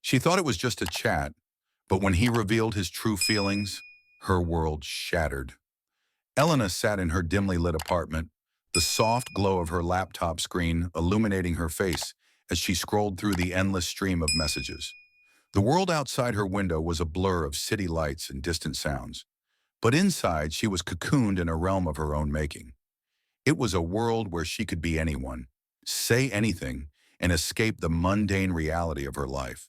She thought it was just a chat, but when he revealed his true feelings, her world shattered. Elena sat in her dimly lit apartment, the soft glow of her laptop screen illuminating her face as she scrolled through the endless stream of messages. The world outside her window was a blur of city lights and distant sounds, but inside she was cocooned in a realm of her own making. It was a world where she could be anyone, say anything, and escape the mundane reality of her life.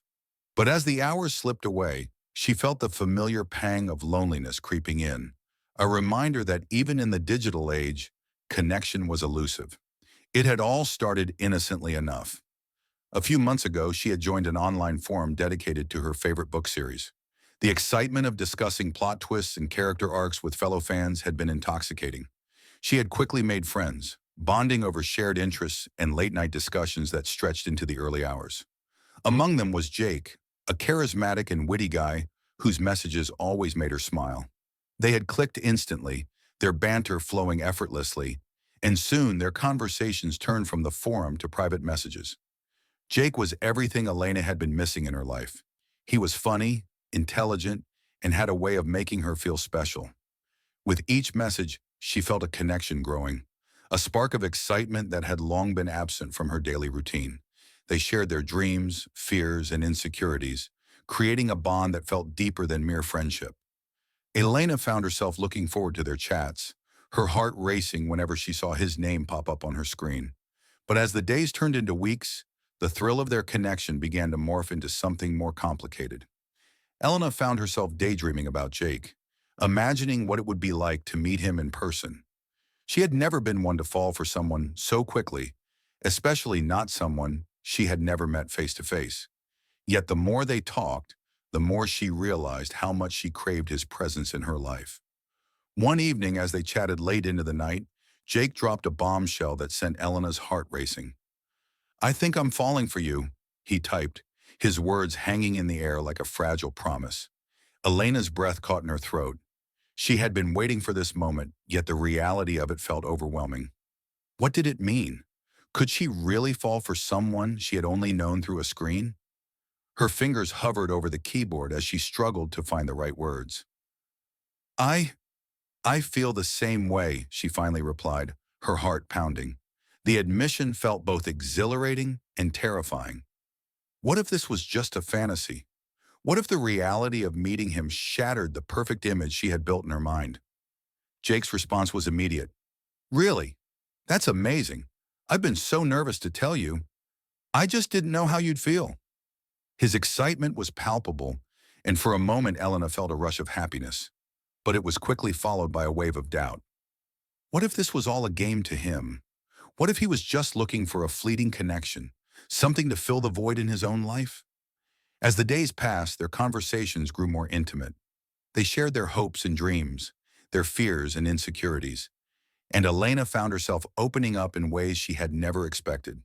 But as the hours slipped away, she felt the familiar pang of loneliness creeping in, a reminder that even in the digital age, connection was elusive. It had all started innocently enough. A few months ago, she had joined an online forum dedicated to her favorite book series. The excitement of discussing plot twists and character arcs with fellow fans had been intoxicating. She had quickly made friends, bonding over shared interests and late-night discussions that stretched into the early hours. Among them was Jake, a charismatic and witty guy whose messages always made her smile. They had clicked instantly, their banter flowing effortlessly, and soon their conversations turned from the forum to private messages. Jake was everything Elena had been missing in her life. He was funny, intelligent, and had a way of making her feel special. With each message, she felt a connection growing, a spark of excitement that had long been absent from her daily routine. They shared their dreams, fears, and insecurities, creating a bond that felt deeper than mere friendship. Elena found herself looking forward to their chats, her heart racing whenever she saw his name pop up on her screen. But as the days turned into weeks, the thrill of their connection began to morph into something more complicated. Elena found herself daydreaming about Jake, imagining what it would be like to meet him in person. She had never been one to fall for someone so quickly, especially not someone she had never met face to face. Yet the more they talked, the more she realized how much she craved his presence in her life. One evening, as they chatted late into the night, Jake dropped a bombshell that sent Elena's heart racing. "I think I'm falling for you," he typed, his words hanging in the air like a fragile promise. Elena's breath caught in her throat. She had been waiting for this moment, yet the reality of it felt overwhelming. What did it mean? Could she really fall for someone she had only known through a screen? Her fingers hovered over the keyboard as she struggled to find the right words. I, I feel the same way, she finally replied, her heart pounding. The admission felt both exhilarating and terrifying. What if this was just a fantasy? What if the reality of meeting him shattered the perfect image she had built in her mind? Jake's response was immediate. "Really? That's amazing. I've been so nervous to tell you. I just didn't know how you'd feel." His excitement was palpable, and for a moment Elena felt a rush of happiness. But it was quickly followed by a wave of doubt. What if this was all a game to him? What if he was just looking for a fleeting connection, something to fill the void in his own life? As the days passed, their conversations grew more intimate. They shared their hopes and dreams, their fears and insecurities, and Elena found herself opening up in ways she had never expected.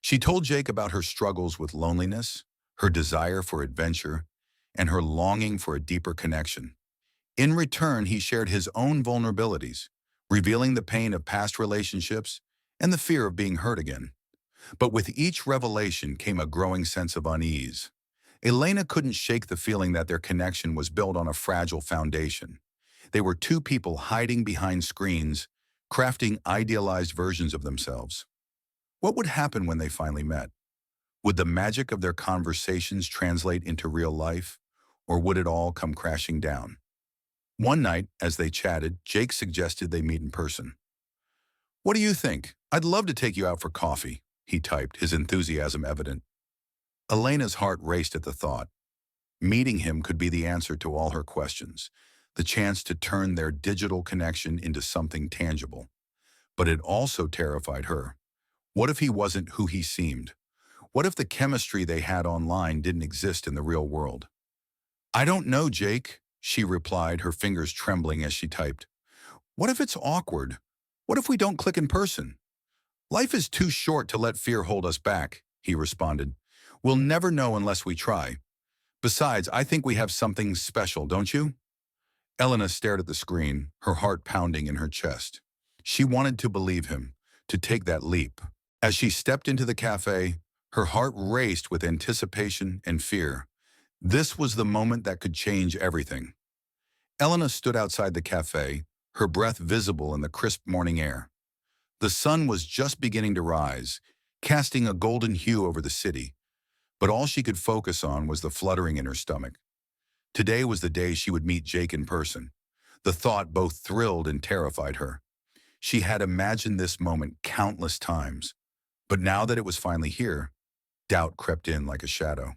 She told Jake about her struggles with loneliness, her desire for adventure, and her longing for a deeper connection. In return, he shared his own vulnerabilities, revealing the pain of past relationships and the fear of being hurt again. But with each revelation came a growing sense of unease. Elena couldn't shake the feeling that their connection was built on a fragile foundation. They were two people hiding behind screens, crafting idealized versions of themselves. What would happen when they finally met? Would the magic of their conversations translate into real life, or would it all come crashing down? One night, as they chatted, Jake suggested they meet in person. "What do you think? I'd love to take you out for coffee," he typed, his enthusiasm evident. Elena's heart raced at the thought. Meeting him could be the answer to all her questions, the chance to turn their digital connection into something tangible. But it also terrified her. What if he wasn't who he seemed? What if the chemistry they had online didn't exist in the real world? "I don't know, Jake," she replied, her fingers trembling as she typed. "What if it's awkward? What if we don't click in person?" "Life is too short to let fear hold us back," he responded. "We'll never know unless we try. Besides, I think we have something special, don't you?" Elena stared at the screen, her heart pounding in her chest. She wanted to believe him, to take that leap. As she stepped into the cafe, Her heart raced with anticipation and fear. This was the moment that could change everything. Elena stood outside the cafe, her breath visible in the crisp morning air. The sun was just beginning to rise, casting a golden hue over the city, but all she could focus on was the fluttering in her stomach. Today was the day she would meet Jake in person. The thought both thrilled and terrified her. She had imagined this moment countless times, but now that it was finally here, doubt crept in like a shadow.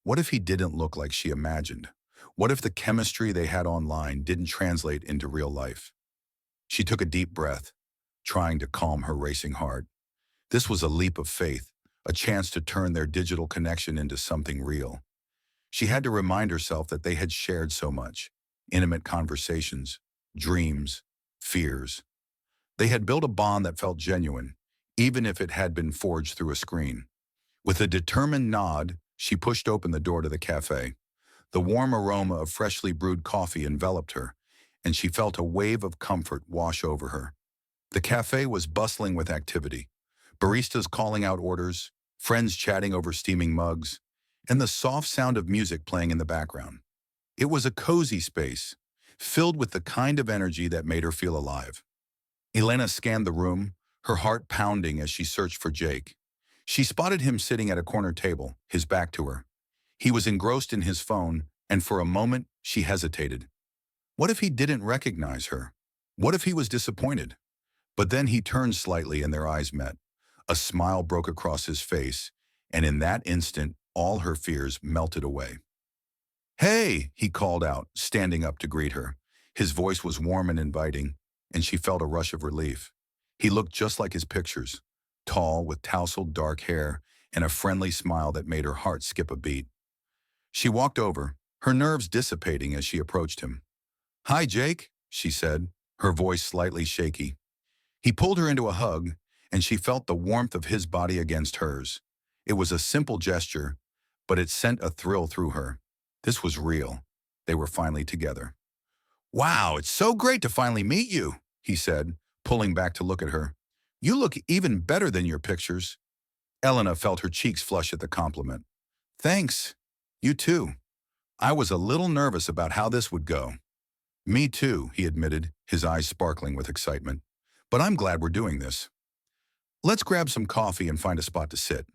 What if he didn't look like she imagined? What if the chemistry they had online didn't translate into real life? She took a deep breath, trying to calm her racing heart. This was a leap of faith, a chance to turn their digital connection into something real. She had to remind herself that they had shared so much: intimate conversations, dreams, fears. They had built a bond that felt genuine, even if it had been forged through a screen. With a determined nod, she pushed open the door to the cafe. The warm aroma of freshly brewed coffee enveloped her, and she felt a wave of comfort wash over her. The cafe was bustling with activity: baristas calling out orders, friends chatting over steaming mugs, and the soft sound of music playing in the background. It was a cozy space, filled with the kind of energy that made her feel alive. Elena scanned the room, her heart pounding as she searched for Jake. She spotted him sitting at a corner table, his back to her. He was engrossed in his phone, and for a moment, she hesitated. What if he didn't recognize her? What if he was disappointed? But then he turned slightly and their eyes met. A smile broke across his face, and in that instant, all her fears melted away. "Hey," he called out, standing up to greet her. His voice was warm and inviting, and she felt a rush of relief. He looked just like his pictures, tall with tousled dark hair and a friendly smile that made her heart skip a beat. She walked over, her nerves dissipating as she approached him. "Hi, Jake," she said, her voice slightly shaky. He pulled her into a hug, and she felt the warmth of his body against hers. It was a simple gesture, but it sent a thrill through her. This was real. They were finally together. "Wow, it's so great to finally meet you," he said, pulling back to look at her. "You look even better than your pictures." Elena felt her cheeks flush at the compliment. "Thanks. You too. I was a little nervous about how this would go." "Me too," he admitted, his eyes sparkling with excitement. "But I'm glad we're doing this. Let's grab some coffee and find a spot to sit."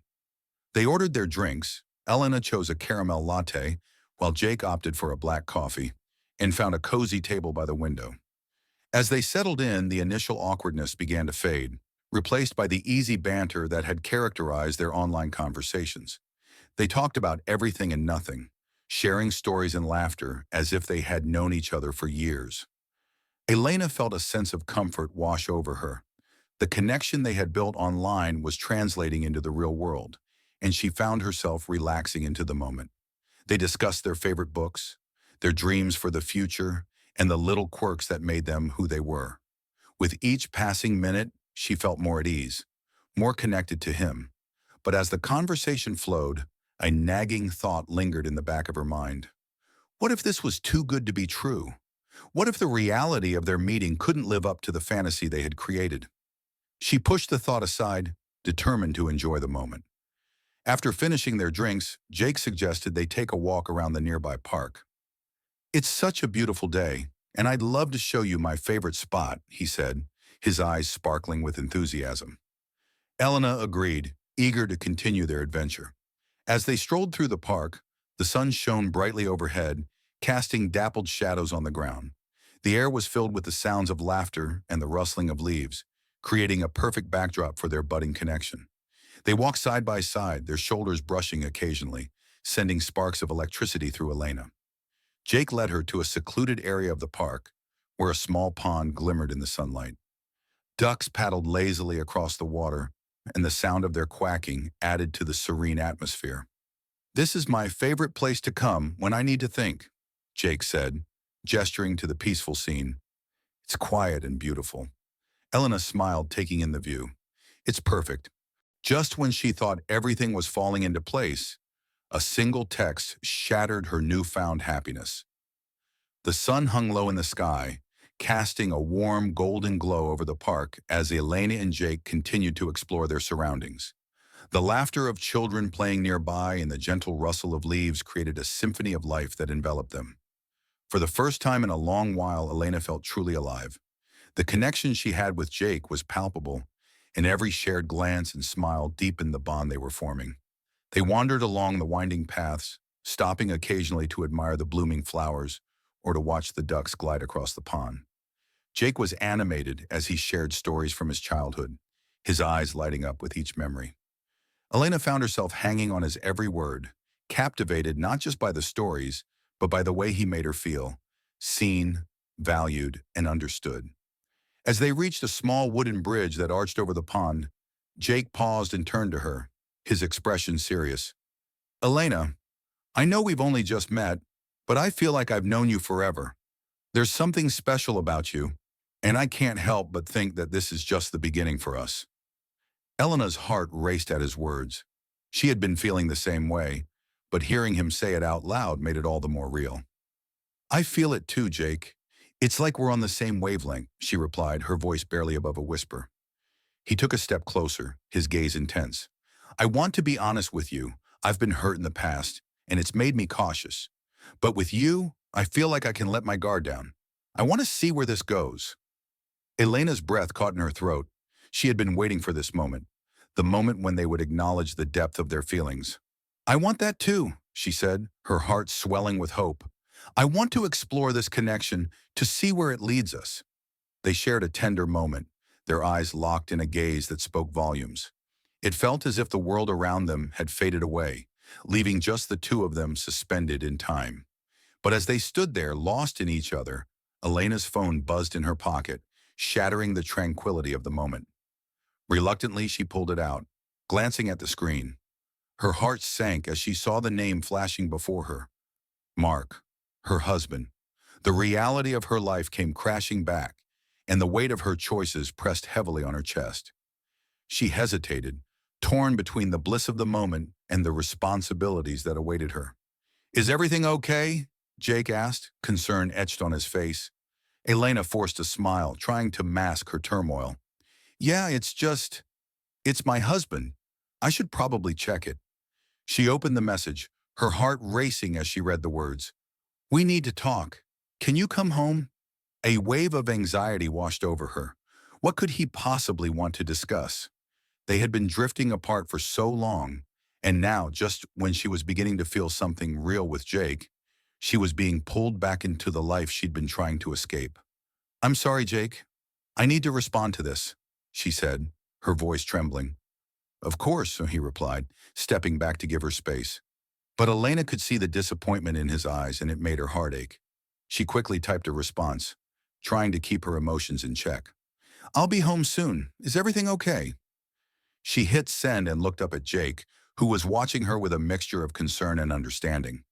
They ordered their drinks. Elena chose a caramel latte, while Jake opted for a black coffee, and found a cozy table by the window. As they settled in, the initial awkwardness began to fade, replaced by the easy banter that had characterized their online conversations. They talked about everything and nothing, sharing stories and laughter as if they had known each other for years. Elena felt a sense of comfort wash over her. The connection they had built online was translating into the real world, and she found herself relaxing into the moment. They discussed their favorite books, their dreams for the future, and the little quirks that made them who they were. With each passing minute, she felt more at ease, more connected to him. But as the conversation flowed, a nagging thought lingered in the back of her mind. What if this was too good to be true? What if the reality of their meeting couldn't live up to the fantasy they had created? She pushed the thought aside, determined to enjoy the moment. After finishing their drinks, Jake suggested they take a walk around the nearby park. "It's such a beautiful day, and I'd love to show you my favorite spot," he said, his eyes sparkling with enthusiasm. Elena agreed, eager to continue their adventure. As they strolled through the park, the sun shone brightly overhead, casting dappled shadows on the ground. The air was filled with the sounds of laughter and the rustling of leaves, creating a perfect backdrop for their budding connection. They walked side by side, their shoulders brushing occasionally, sending sparks of electricity through Elena. Jake led her to a secluded area of the park, where a small pond glimmered in the sunlight. Ducks paddled lazily across the water, and the sound of their quacking added to the serene atmosphere. "This is my favorite place to come when I need to think," Jake said, gesturing to the peaceful scene. "It's quiet and beautiful." Elena smiled, taking in the view. "It's perfect." Just when she thought everything was falling into place, a single text shattered her newfound happiness. The sun hung low in the sky, casting a warm golden glow over the park as Elena and Jake continued to explore their surroundings. The laughter of children playing nearby and the gentle rustle of leaves created a symphony of life that enveloped them. For the first time in a long while, Elena felt truly alive. The connection she had with Jake was palpable, and every shared glance and smile deepened the bond they were forming. They wandered along the winding paths, stopping occasionally to admire the blooming flowers or to watch the ducks glide across the pond. Jake was animated as he shared stories from his childhood, his eyes lighting up with each memory. Elena found herself hanging on his every word, captivated not just by the stories, but by the way he made her feel, seen, valued, and understood. As they reached a small wooden bridge that arched over the pond, Jake paused and turned to her, his expression serious. Elena, I know we've only just met, but I feel like I've known you forever. There's something special about you, and I can't help but think that this is just the beginning for us. Elena's heart raced at his words. She had been feeling the same way, but hearing him say it out loud made it all the more real. I feel it too, Jake. It's like we're on the same wavelength, she replied, her voice barely above a whisper. He took a step closer, his gaze intense. I want to be honest with you. I've been hurt in the past, and it's made me cautious. But with you, I feel like I can let my guard down. I want to see where this goes. Elena's breath caught in her throat. She had been waiting for this moment, the moment when they would acknowledge the depth of their feelings. I want that too, she said, her heart swelling with hope. I want to explore this connection to see where it leads us. They shared a tender moment, their eyes locked in a gaze that spoke volumes. It felt as if the world around them had faded away, leaving just the two of them suspended in time. But as they stood there, lost in each other, Elena's phone buzzed in her pocket, shattering the tranquility of the moment. Reluctantly, she pulled it out, glancing at the screen. Her heart sank as she saw the name flashing before her. Mark, her husband. The reality of her life came crashing back, and the weight of her choices pressed heavily on her chest. She hesitated, torn between the bliss of the moment and the responsibilities that awaited her. Is everything okay? Jake asked, concern etched on his face. Elena forced a smile, trying to mask her turmoil. Yeah, it's my husband. I should probably check it. She opened the message, her heart racing as she read the words. We need to talk. Can you come home? A wave of anxiety washed over her. What could he possibly want to discuss? They had been drifting apart for so long, and now, just when she was beginning to feel something real with Jake, she was being pulled back into the life she'd been trying to escape. I'm sorry, Jake. I need to respond to this, she said, her voice trembling. Of course, he replied, stepping back to give her space. But Elena could see the disappointment in his eyes, and it made her heart ache. She quickly typed a response, trying to keep her emotions in check. I'll be home soon. Is everything okay? She hit send and looked up at Jake, who was watching her with a mixture of concern and understanding.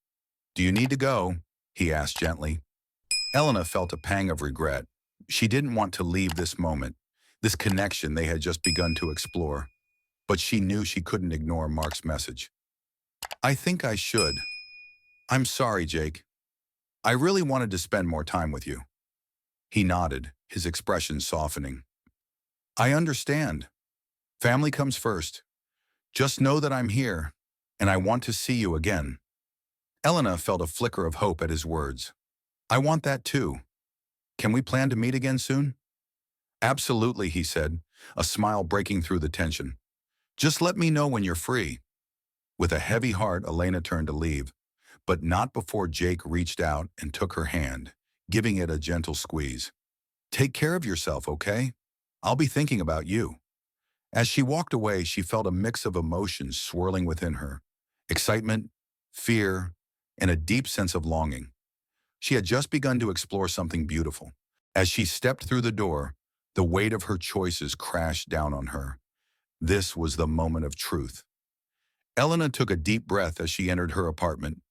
Do you need to go? He asked gently. Elena felt a pang of regret. She didn't want to leave this moment, this connection they had just begun to explore. But she knew she couldn't ignore Mark's message. I think I should. I'm sorry, Jake. I really wanted to spend more time with you. He nodded, his expression softening. I understand. Family comes first. Just know that I'm here, and I want to see you again. Elena felt a flicker of hope at his words. I want that too. Can we plan to meet again soon? Absolutely, he said, a smile breaking through the tension. Just let me know when you're free. With a heavy heart, Elena turned to leave, but not before Jake reached out and took her hand, giving it a gentle squeeze. Take care of yourself, okay? I'll be thinking about you. As she walked away, she felt a mix of emotions swirling within her. Excitement, fear, and a deep sense of longing. She had just begun to explore something beautiful. As she stepped through the door, the weight of her choices crashed down on her. This was the moment of truth. Elena took a deep breath as she entered her apartment,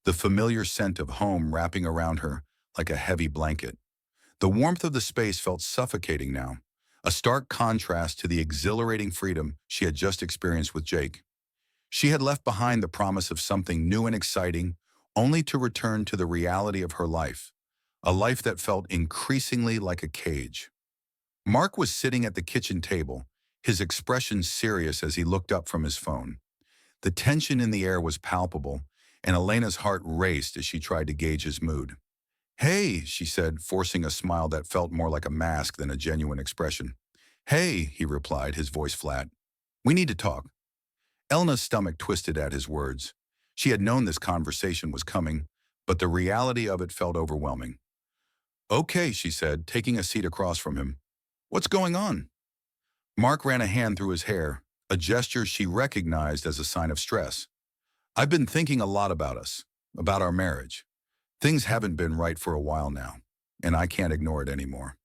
the familiar scent of home wrapping around her like a heavy blanket. The warmth of the space felt suffocating now, a stark contrast to the exhilarating freedom she had just experienced with Jake. She had left behind the promise of something new and exciting, only to return to the reality of her life, a life that felt increasingly like a cage. Mark was sitting at the kitchen table, his expression serious as he looked up from his phone. The tension in the air was palpable, and Elena's heart raced as she tried to gauge his mood. "Hey," she said, forcing a smile that felt more like a mask than a genuine expression. "Hey," he replied, his voice flat. "We need to talk." Elena's stomach twisted at his words. She had known this conversation was coming, but the reality of it felt overwhelming. "Okay," she said, taking a seat across from him. "What's going on?" Mark ran a hand through his hair, a gesture she recognized as a sign of stress. "I've been thinking a lot about us, about our marriage. Things haven't been right for a while now, and I can't ignore it anymore."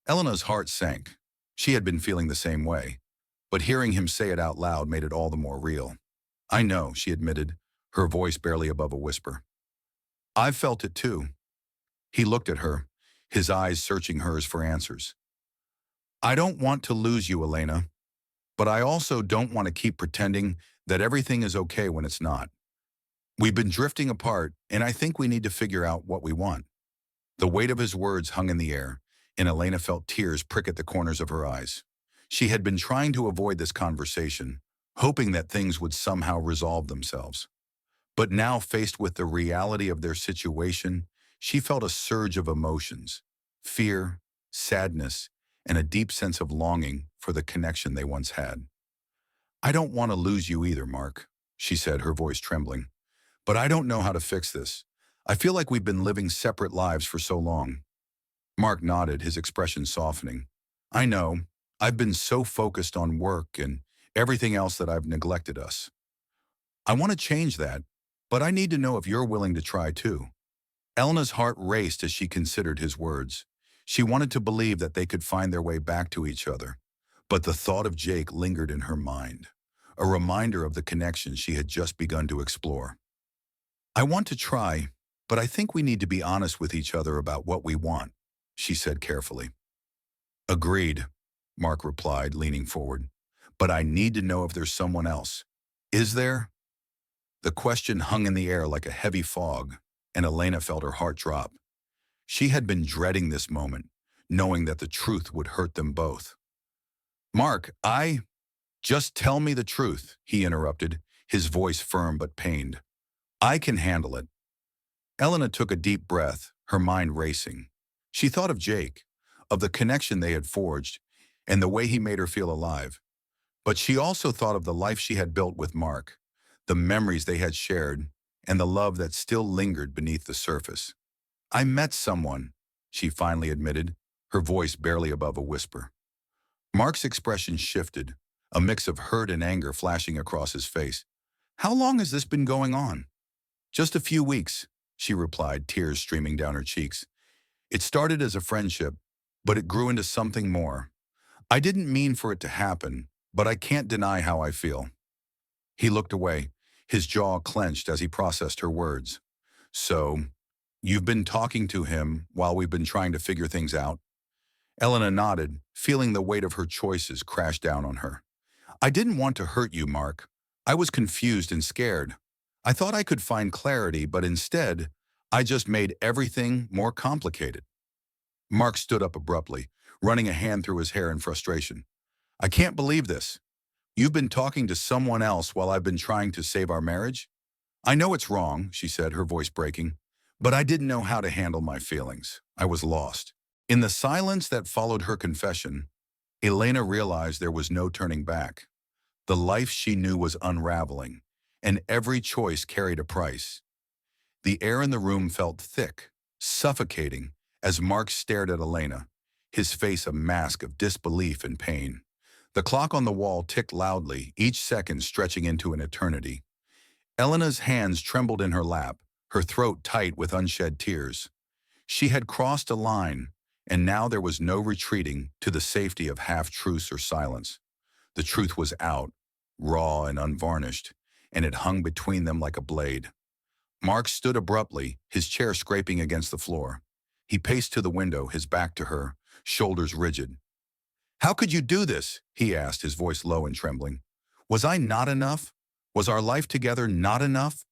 Elena's heart sank. She had been feeling the same way, but hearing him say it out loud made it all the more real. "I know," she admitted, her voice barely above a whisper. "I've felt it too." He looked at her, his eyes searching hers for answers. "I don't want to lose you, Elena, but I also don't want to keep pretending that everything is okay when it's not. We've been drifting apart, and I think we need to figure out what we want." The weight of his words hung in the air, and Elena felt tears prick at the corners of her eyes. She had been trying to avoid this conversation, hoping that things would somehow resolve themselves. But now, faced with the reality of their situation, she felt a surge of emotions: fear, sadness, and a deep sense of longing for the connection they once had. "I don't want to lose you either, Mark," she said, her voice trembling. "But I don't know how to fix this. I feel like we've been living separate lives for so long." Mark nodded, his expression softening. "I know. I've been so focused on work and everything else that I've neglected us. I want to change that, but I need to know if you're willing to try too." Elena's heart raced as she considered his words. She wanted to believe that they could find their way back to each other, but the thought of Jake lingered in her mind, a reminder of the connection she had just begun to explore. "I want to try, but I think we need to be honest with each other about what we want," she said carefully. "Agreed," Mark replied, leaning forward. "But I need to know if there's someone else. Is there?" The question hung in the air like a heavy fog, and Elena felt her heart drop. She had been dreading this moment, knowing that the truth would hurt them both. "Mark, just tell me the truth," he interrupted, his voice firm but pained. "I can handle it." Elena took a deep breath, her mind racing. She thought of Jake, of the connection they had forged, and the way he made her feel alive. But she also thought of the life she had built with Mark, the memories they had shared, and the love that still lingered beneath the surface. "I met someone," she finally admitted, her voice barely above a whisper. Mark's expression shifted, a mix of hurt and anger flashing across his face. "How long has this been going on?" "Just a few weeks," she replied, tears streaming down her cheeks. "It started as a friendship, but it grew into something more. I didn't mean for it to happen, but I can't deny how I feel." He looked away, his jaw clenched as he processed her words. "So, you've been talking to him while we've been trying to figure things out?" Elena nodded, feeling the weight of her choices crash down on her. "I didn't want to hurt you, Mark. I was confused and scared. I thought I could find clarity, but instead, I just made everything more complicated." Mark stood up abruptly, running a hand through his hair in frustration. "I can't believe this. You've been talking to someone else while I've been trying to save our marriage?" "I know it's wrong," she said, her voice breaking, "but I didn't know how to handle my feelings. I was lost." In the silence that followed her confession, Elena realized there was no turning back. The life she knew was unraveling, and every choice carried a price. The air in the room felt thick, suffocating, as Mark stared at Elena, his face a mask of disbelief and pain. The clock on the wall ticked loudly, each second stretching into an eternity. Elena's hands trembled in her lap, her throat tight with unshed tears. She had crossed a line, and now there was no retreating to the safety of half-truths or silence. The truth was out, raw and unvarnished, and it hung between them like a blade. Mark stood abruptly, his chair scraping against the floor. He paced to the window, his back to her, shoulders rigid. "How could you do this?" he asked, his voice low and trembling. "Was I not enough? Was our life together not enough?"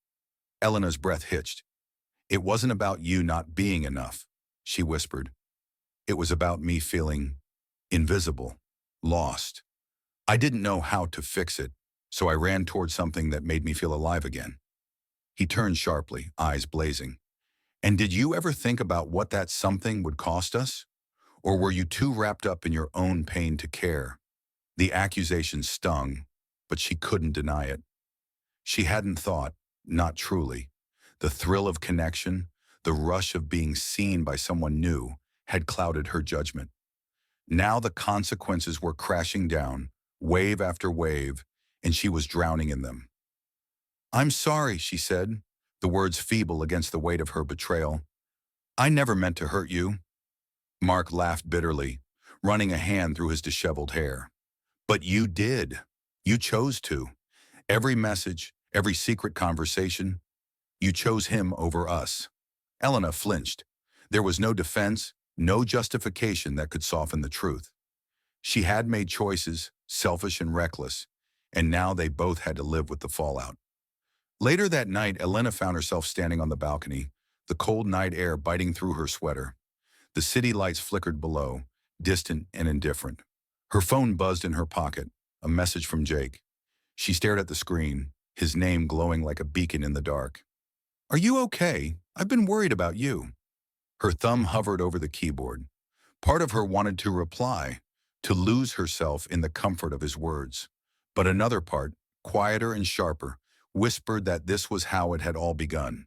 Elena's breath hitched. "It wasn't about you not being enough," she whispered. "It was about me feeling invisible, lost. I didn't know how to fix it, so I ran towards something that made me feel alive again. He turned sharply, eyes blazing. And did you ever think about what that something would cost us? Or were you too wrapped up in your own pain to care? The accusation stung, but she couldn't deny it. She hadn't thought, not truly. The thrill of connection, the rush of being seen by someone new, had clouded her judgment. Now the consequences were crashing down, wave after wave, and she was drowning in them. "I'm sorry," she said, the words feeble against the weight of her betrayal. "I never meant to hurt you." Mark laughed bitterly, running a hand through his disheveled hair. "But you did. You chose to. Every message, every secret conversation, you chose him over us." Elena flinched. There was no defense, no justification that could soften the truth. She had made choices, selfish and reckless, and now they both had to live with the fallout. Later that night, Elena found herself standing on the balcony, the cold night air biting through her sweater. The city lights flickered below, distant and indifferent. Her phone buzzed in her pocket, a message from Jake. She stared at the screen, his name glowing like a beacon in the dark. "Are you okay? I've been worried about you." Her thumb hovered over the keyboard. Part of her wanted to reply, to lose herself in the comfort of his words. But another part, quieter and sharper, whispered that this was how it had all begun.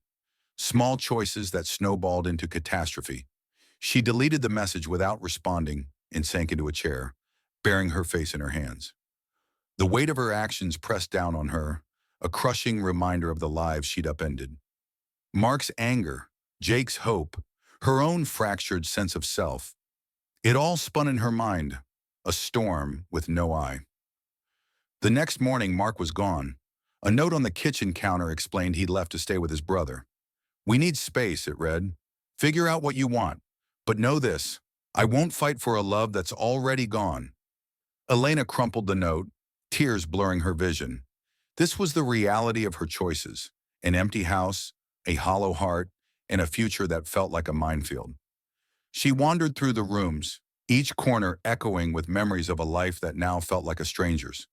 Small choices that snowballed into catastrophe. She deleted the message without responding and sank into a chair, burying her face in her hands. The weight of her actions pressed down on her, a crushing reminder of the lives she'd upended. Mark's anger, Jake's hope, her own fractured sense of self. It all spun in her mind, a storm with no eye. The next morning, Mark was gone. A note on the kitchen counter explained he'd left to stay with his brother. "We need space," it read. "Figure out what you want. But know this, I won't fight for a love that's already gone." Elena crumpled the note, tears blurring her vision. This was the reality of her choices: an empty house, a hollow heart, and a future that felt like a minefield. She wandered through the rooms, each corner echoing with memories of a life that now felt like a stranger's.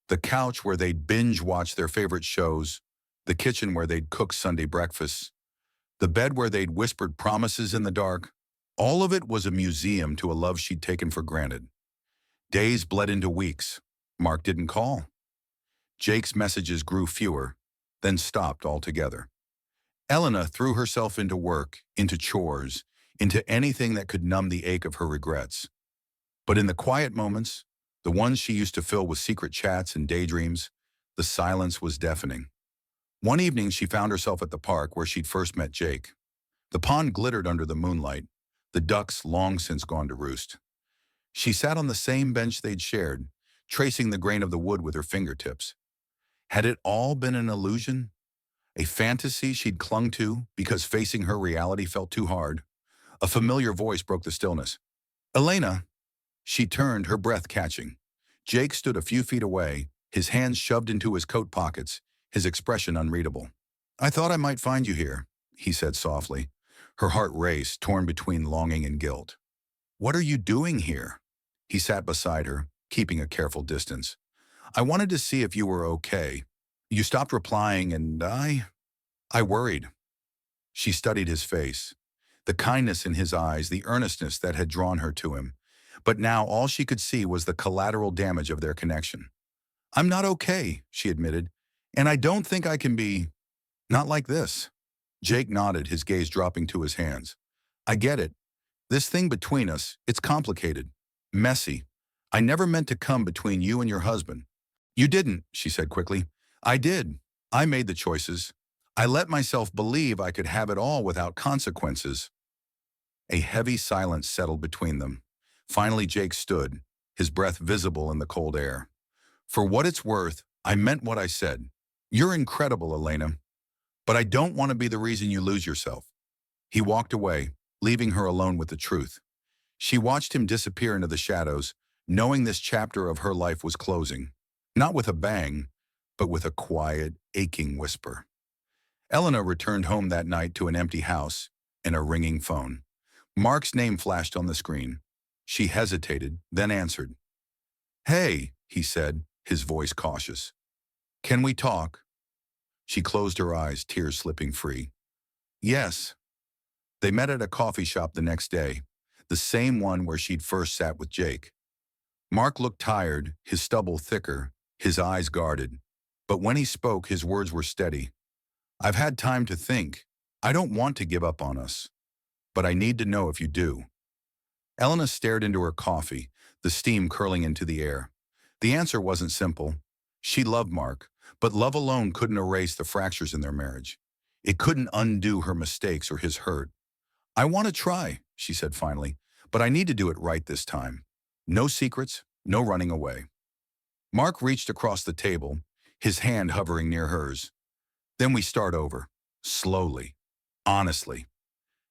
The couch where they'd binge-watch their favorite shows, the kitchen where they'd cook Sunday breakfasts, the bed where they'd whispered promises in the dark. All of it was a museum to a love she'd taken for granted. Days bled into weeks. Mark didn't call. Jake's messages grew fewer, then stopped altogether. Elena threw herself into work, into chores, into anything that could numb the ache of her regrets. But in the quiet moments, the ones she used to fill with secret chats and daydreams, the silence was deafening. One evening, she found herself at the park where she'd first met Jake. The pond glittered under the moonlight, the ducks long since gone to roost. She sat on the same bench they'd shared, tracing the grain of the wood with her fingertips. Had it all been an illusion? A fantasy she'd clung to because facing her reality felt too hard? A familiar voice broke the stillness. "Elena." She turned, her breath catching. Jake stood a few feet away, his hands shoved into his coat pockets, his expression unreadable. "I thought I might find you here," he said softly. Her heart raced, torn between longing and guilt. "What are you doing here?" He sat beside her, keeping a careful distance. "I wanted to see if you were okay. You stopped replying and I worried." She studied his face, the kindness in his eyes, the earnestness that had drawn her to him. But now all she could see was the collateral damage of their connection. "I'm not okay," she admitted, "and I don't think I can be, not like this." Jake nodded, his gaze dropping to his hands. "I get it. This thing between us, it's complicated, messy. I never meant to come between you and your husband." "You didn't," she said quickly. "I did. I made the choices. I let myself believe I could have it all without consequences." A heavy silence settled between them. Finally, Jake stood, his breath visible in the cold air. "For what it's worth, I meant what I said. You're incredible, Elena. But I don't want to be the reason you lose yourself." He walked away, leaving her alone with the truth. She watched him disappear into the shadows, knowing this chapter of her life was closing. Not with a bang, but with a quiet, aching whisper. Elena returned home that night to an empty house and a ringing phone. Mark's name flashed on the screen. She hesitated, then answered. "Hey," he said, his voice cautious. Can we talk? She closed her eyes, tears slipping free. Yes. They met at a coffee shop the next day, the same one where she'd first sat with Jake. Mark looked tired, his stubble thicker, his eyes guarded. But when he spoke, his words were steady. I've had time to think. I don't want to give up on us, but I need to know if you do. Elena stared into her coffee, the steam curling into the air. The answer wasn't simple. She loved Mark, but love alone couldn't erase the fractures in their marriage. It couldn't undo her mistakes or his hurt. I want to try, she said finally, but I need to do it right this time. No secrets, no running away. Mark reached across the table, his hand hovering near hers. Then we start over, slowly, honestly.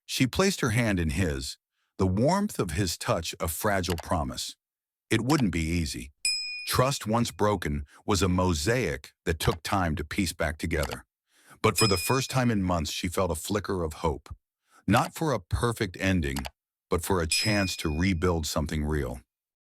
She placed her hand in his, the warmth of his touch a fragile promise. It wouldn't be easy. Trust once broken was a mosaic that took time to piece back together. But for the first time in months, she felt a flicker of hope. Not for a perfect ending, but for a chance to rebuild something real.